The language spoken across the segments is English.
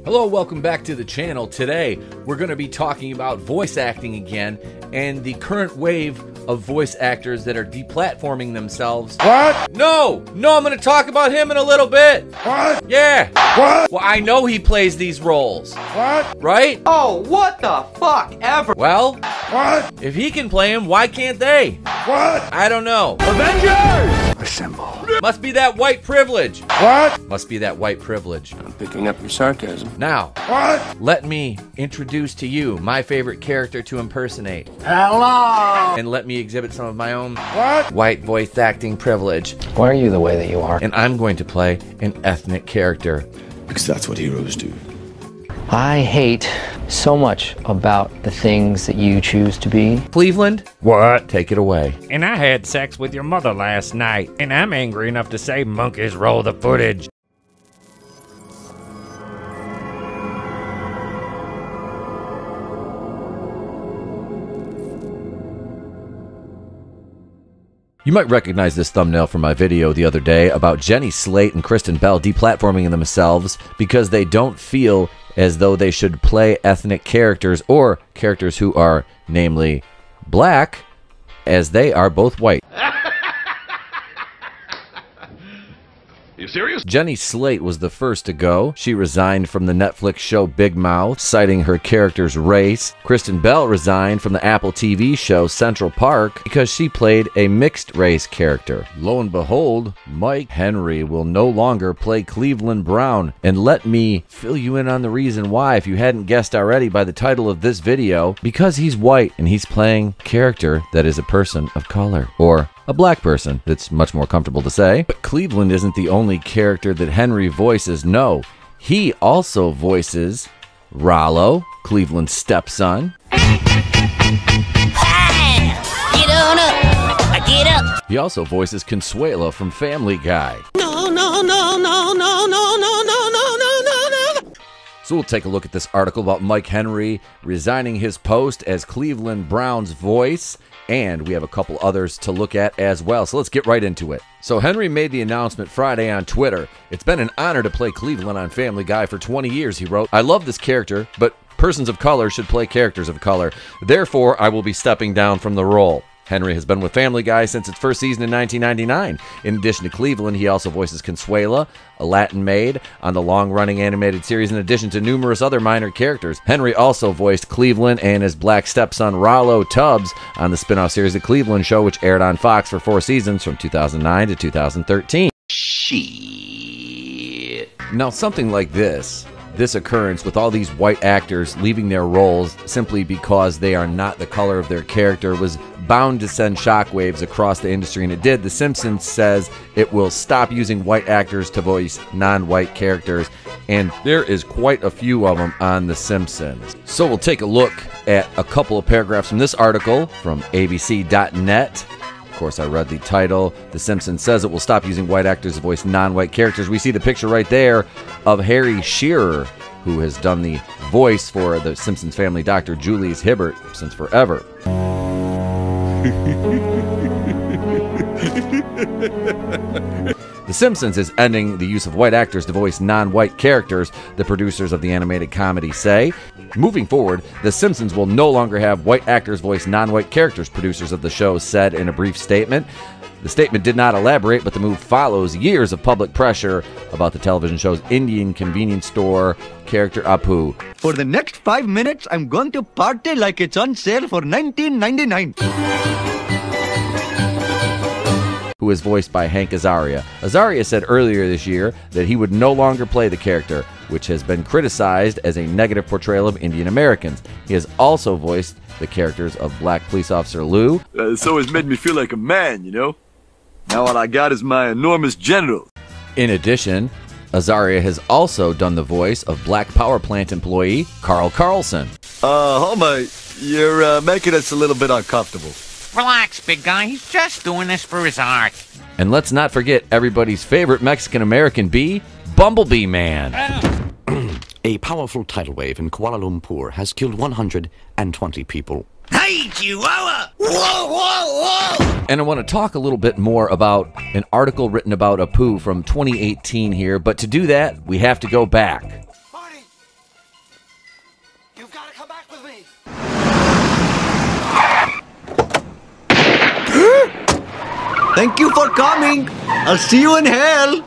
Hello, welcome back to the channel. Today, we're going to be talking about voice acting again and the current wave of voice actors that are deplatforming themselves. What? No, I'm going to talk about him in a little bit. What? Yeah. What? Well, I know he plays these roles. What? Right? Oh, what the fuck ever? Well, What? if he can play him, why can't they? What? I don't know. Avengers! Assemble. Must be that white privilege. What? Must be that white privilege. I'm picking up your sarcasm. Now, What? let me introduce to you my favorite character to impersonate. Hello! And let me exhibit some of my own What? white voice acting privilege. Why are you the way that you are? And I'm going to play an ethnic character. Because that's what heroes do. I hate so much about the things that you choose to be. Cleveland, What? take it away. And I had sex with your mother last night, and I'm angry enough to say monkeys roll the footage. You might recognize this thumbnail from my video the other day about Jenny Slate and Kristen Bell deplatforming themselves because they don't feel as though they should play ethnic characters or characters who are, namely, black, as they are both white. You serious? Jenny Slate was the first to go. She resigned from the Netflix show Big Mouth, citing her character's race. Kristen Bell resigned from the Apple TV show Central Park because she played a mixed race character. Lo and behold, Mike Henry will no longer play Cleveland Brown. And let me fill you in on the reason why, if you hadn't guessed already by the title of this video, because he's white and he's playing a character that is a person of color, or a black person. That's much more comfortable to say. But Cleveland isn't the only character that Henry voices. No, he also voices Rollo, Cleveland's stepson. Hey, get on up. Get up. He also voices Consuelo from Family Guy. No, no, no, no, no, no, no, no, no, no, no, no. So we'll take a look at this article about Mike Henry resigning his post as Cleveland Brown's voice. And we have a couple others to look at as well. So let's get right into it. So Henry made the announcement Friday on Twitter. It's been an honor to play Cleveland on Family Guy for 20 years, he wrote. I love this character, but persons of color should play characters of color. Therefore, I will be stepping down from the role. Henry has been with Family Guy since its first season in 1999. In addition to Cleveland, he also voices Consuela, a Latin maid, on the long-running animated series, in addition to numerous other minor characters. Henry also voiced Cleveland and his black stepson Rollo Tubbs on the spin-off series The Cleveland Show, which aired on Fox for 4 seasons from 2009 to 2013. Shit. Now, something like this occurrence with all these white actors leaving their roles simply because they are not the color of their character was bound to send shockwaves across the industry, and it did. The Simpsons says it will stop using white actors to voice non-white characters, and there is quite a few of them on The Simpsons. So we'll take a look at a couple of paragraphs from this article from abc.net. Of course, I read the title. The Simpsons says it will stop using white actors to voice non-white characters. We see the picture right there of Harry Shearer, who has done the voice for the Simpsons family doctor Julius Hibbert since forever. The Simpsons is ending the use of white actors to voice non-white characters, the producers of the animated comedy say. Moving forward, The Simpsons will no longer have white actors voice non-white characters, producers of the show said in a brief statement. The statement did not elaborate, but the move follows years of public pressure about the television show's Indian convenience store character Apu. For the next 5 minutes, I'm going to party like it's on sale for $19.99. Who is voiced by Hank Azaria. Azaria said earlier this year that he would no longer play the character, which has been criticized as a negative portrayal of Indian Americans. He has also voiced the characters of Black Police Officer Lou. It's always made me feel like a man, you know? Now all I got is my enormous genitals. In addition, Azaria has also done the voice of Black Power Plant employee Carl Carlson. Homie, you're making us a little bit uncomfortable. Relax, big guy. He's just doing this for his art. And let's not forget everybody's favorite Mexican-American bee, Bumblebee Man. A powerful tidal wave in Kuala Lumpur has killed 120 people. Hey, Chihuahua! Whoa, whoa, whoa! And I want to talk a little bit more about an article written about Apu from 2018 here, but to do that, we have to go back. Marty! Thank you for coming. I'll see you in hell.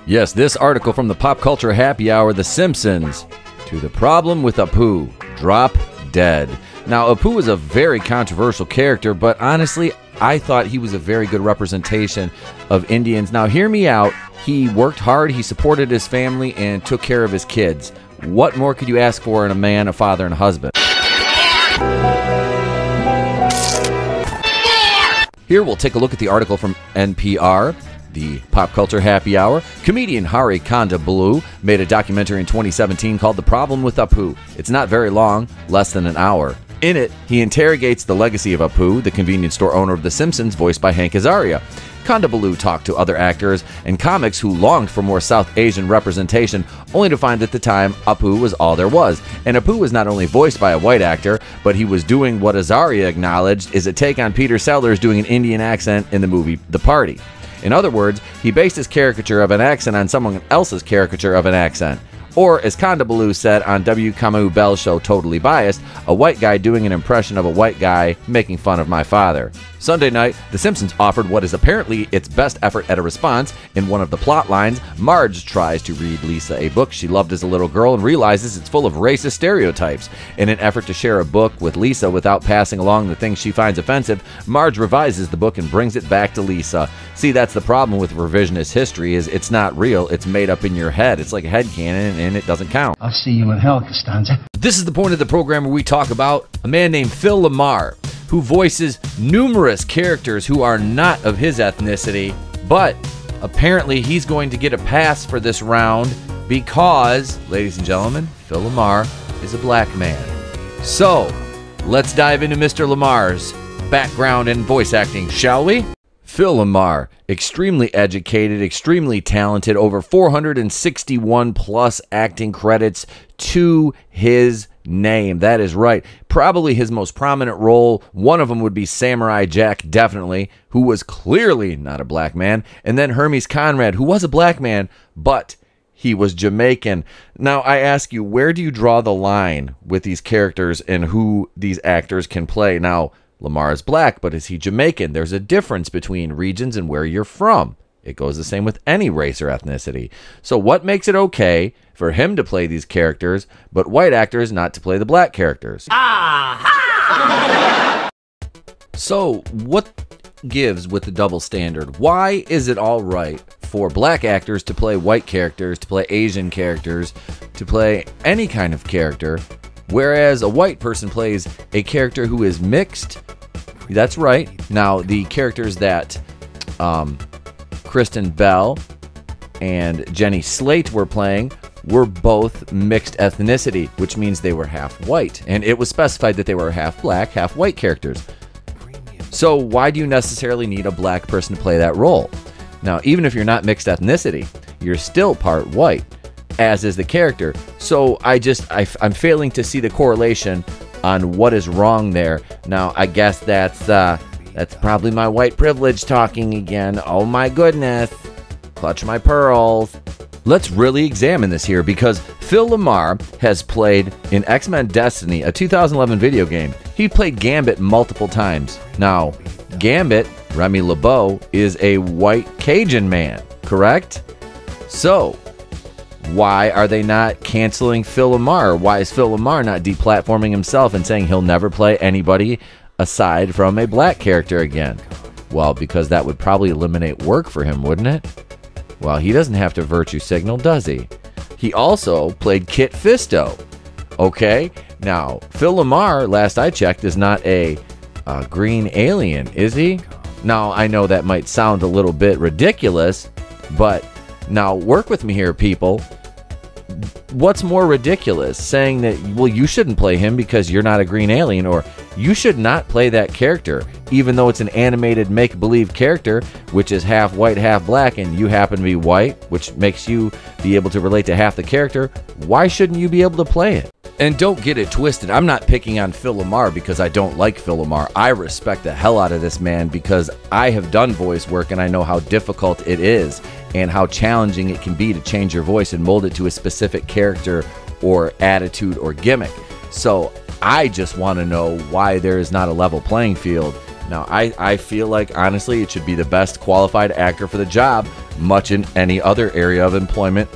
Yes, this article from the Pop Culture Happy Hour, The Simpsons, to the problem with Apu, drop dead. Now, Apu is a very controversial character, but honestly, I thought he was a very good representation of Indians. Now, hear me out. He worked hard, he supported his family, and took care of his kids. What more could you ask for in a man, a father, and a husband? Here, we'll take a look at the article from NPR. The Pop Culture Happy Hour. Comedian Hari Kondabolu made a documentary in 2017 called The Problem with Apu. It's not very long, less than an hour. In it, he interrogates the legacy of Apu, the convenience store owner of The Simpsons, voiced by Hank Azaria. Kondabolu talked to other actors and comics who longed for more South Asian representation, only to find at the time Apu was all there was. And Apu was not only voiced by a white actor, but he was doing what Azaria acknowledged is a take on Peter Sellers doing an Indian accent in the movie The Party. In other words, he based his caricature of an accent on someone else's caricature of an accent. Or, as Kondabolu said on W. Kamau Bell's show Totally Biased, a white guy doing an impression of a white guy making fun of my father. Sunday night, The Simpsons offered what is apparently its best effort at a response. In one of the plot lines, Marge tries to read Lisa a book she loved as a little girl and realizes it's full of racist stereotypes. In an effort to share a book with Lisa without passing along the things she finds offensive, Marge revises the book and brings it back to Lisa. See, that's the problem with revisionist history, is it's not real, it's made up in your head. It's like a headcanon and it doesn't count. I'll see you in hell, Costanza. This is the point of the program where we talk about a man named Phil Lamar, who voices numerous characters who are not of his ethnicity, but apparently he's going to get a pass for this round because, ladies and gentlemen, Phil Lamar is a black man. So, let's dive into Mr. Lamar's background and voice acting, shall we? Phil Lamar, extremely educated, extremely talented, over 461 plus acting credits to his name. That is right. Probably his most prominent role, one of them would be Samurai Jack, definitely, who was clearly not a black man, and then Hermes Conrad, who was a black man, but he was Jamaican. Now, I ask you, where do you draw the line with these characters and who these actors can play? Now, Lamar is black, but is he Jamaican? There's a difference between regions and where you're from. It goes the same with any race or ethnicity. So what makes it okay for him to play these characters, but white actors not to play the black characters? So what gives with the double standard? Why is it all right for black actors to play white characters, to play Asian characters, to play any kind of character, whereas a white person plays a character who is mixed? That's right. Now, the characters that Kristen Bell and Jenny Slate were playing were both mixed ethnicity, which means they were half white. And it was specified that they were half black, half white characters. So why do you necessarily need a black person to play that role? Now, even if you're not mixed ethnicity, you're still part white, as is the character. So I'm failing to see the correlation on what is wrong there. Now, I guess that's probably my white privilege talking again. Oh my goodness. Clutch my pearls. Let's really examine this here, because Phil Lamar has played in X-Men Destiny, a 2011 video game. He played Gambit multiple times. Now, Gambit, Remy LeBeau, is a white Cajun man, correct? So, why are they not canceling Phil Lamar? Why is Phil Lamar not deplatforming himself and saying he'll never play anybody aside from a black character again? Well, because that would probably eliminate work for him, wouldn't it? Well, he doesn't have to virtue signal, does he? He also played Kit Fisto. Okay, now, Phil Lamar, last I checked, is not a green alien, is he? Now, I know that might sound a little bit ridiculous, but now work with me here, people. What's more ridiculous? Saying that, well, you shouldn't play him because you're not a green alien, or you should not play that character, even though it's an animated make-believe character, which is half white, half black, and you happen to be white, which makes you be able to relate to half the character. Why shouldn't you be able to play it? And don't get it twisted. I'm not picking on Phil Lamar because I don't like Phil Lamar. I respect the hell out of this man because I have done voice work and I know how difficult it is and how challenging it can be to change your voice and mold it to a specific character or attitude or gimmick. So I just want to know why there is not a level playing field Now, I feel like, honestly, it should be the best qualified actor for the job, much in any other area of employment.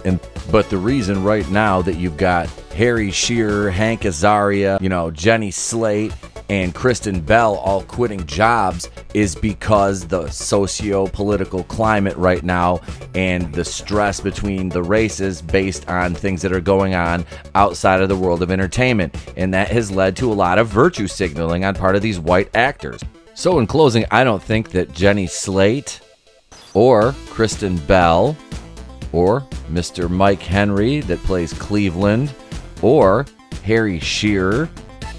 But the reason right now that you've got Harry Shearer, Hank Azaria, Jenny Slate, and Kristen Bell all quitting jobs is because the socio-political climate right now and the stress between the races based on things that are going on outside of the world of entertainment. And that has led to a lot of virtue signaling on part of these white actors. So in closing, I don't think that Jenny Slate or Kristen Bell or Mr. Mike Henry that plays Cleveland or Harry Shearer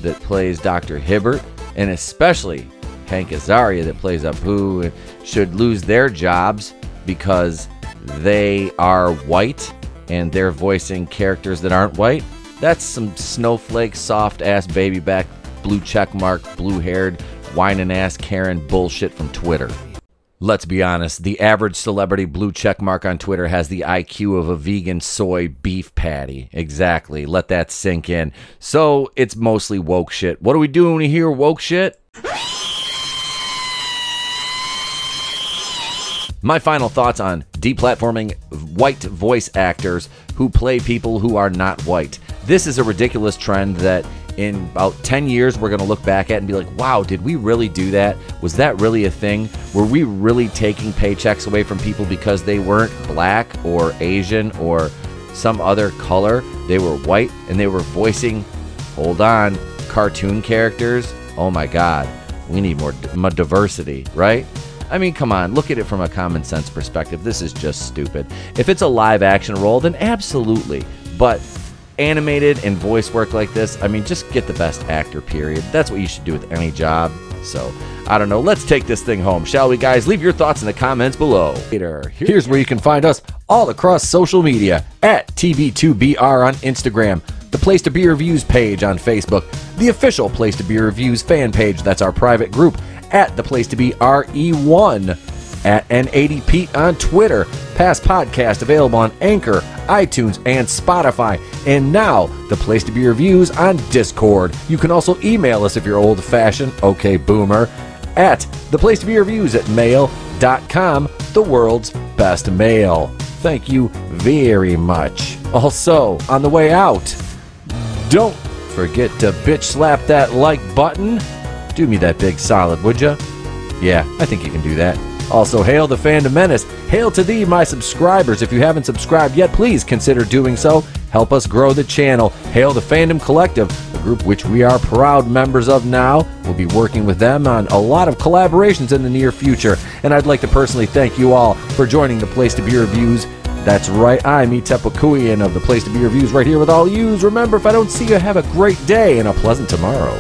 that plays Dr. Hibbert, and especially Hank Azaria that plays Apu, should lose their jobs because they are white and they're voicing characters that aren't white. That's some snowflake, soft-ass baby-back, blue checkmark, blue-haired, whining-ass Karen bullshit from Twitter. Let's be honest, the average celebrity blue check mark on Twitter has the IQ of a vegan soy beef patty. Exactly. Let that sink in. So it's mostly woke shit. What do we do when we hear woke shit? My final thoughts on deplatforming white voice actors who play people who are not white. This is a ridiculous trend that in about 10 years, we're going to look back at and be like, wow, did we really do that? Was that really a thing? Were we really taking paychecks away from people because they weren't black or Asian or some other color? They were white and they were voicing, hold on, cartoon characters? Oh my God, we need more diversity, right? I mean, come on, look at it from a common sense perspective. This is just stupid. If it's a live action role, then absolutely. But animated and voice work like this, I mean, just get the best actor, period. That's what you should do with any job. So, I don't know. Let's take this thing home, shall we, guys? Leave your thoughts in the comments below. Here's where you can find us all across social media at TB2BR on Instagram, the Place to Be Reviews page on Facebook, the official Place to Be Reviews fan page, that's our private group, at the Place to Be RE1, at N80 Pete on Twitter, past podcast available on Anchor, iTunes, and Spotify, and now the Place to Be Reviews on Discord. You can also email us if you're old-fashioned, okay boomer, at theplacetobereviews@mail.com, the world's best mail. Thank you very much. Also, on the way out, don't forget to bitch slap that like button. Do me that big solid, would ya? Yeah, I think you can do that. Also, hail the Fandom Menace. Hail to thee, my subscribers. If you haven't subscribed yet, please consider doing so. Help us grow the channel. Hail the Fandom Collective, a group which we are proud members of now. We'll be working with them on a lot of collaborations in the near future. And I'd like to personally thank you all for joining the Place to Be Reviews. That's right, I'm Itepakuian of the Place to Be Reviews right here with all yous. Remember, if I don't see you, have a great day and a pleasant tomorrow.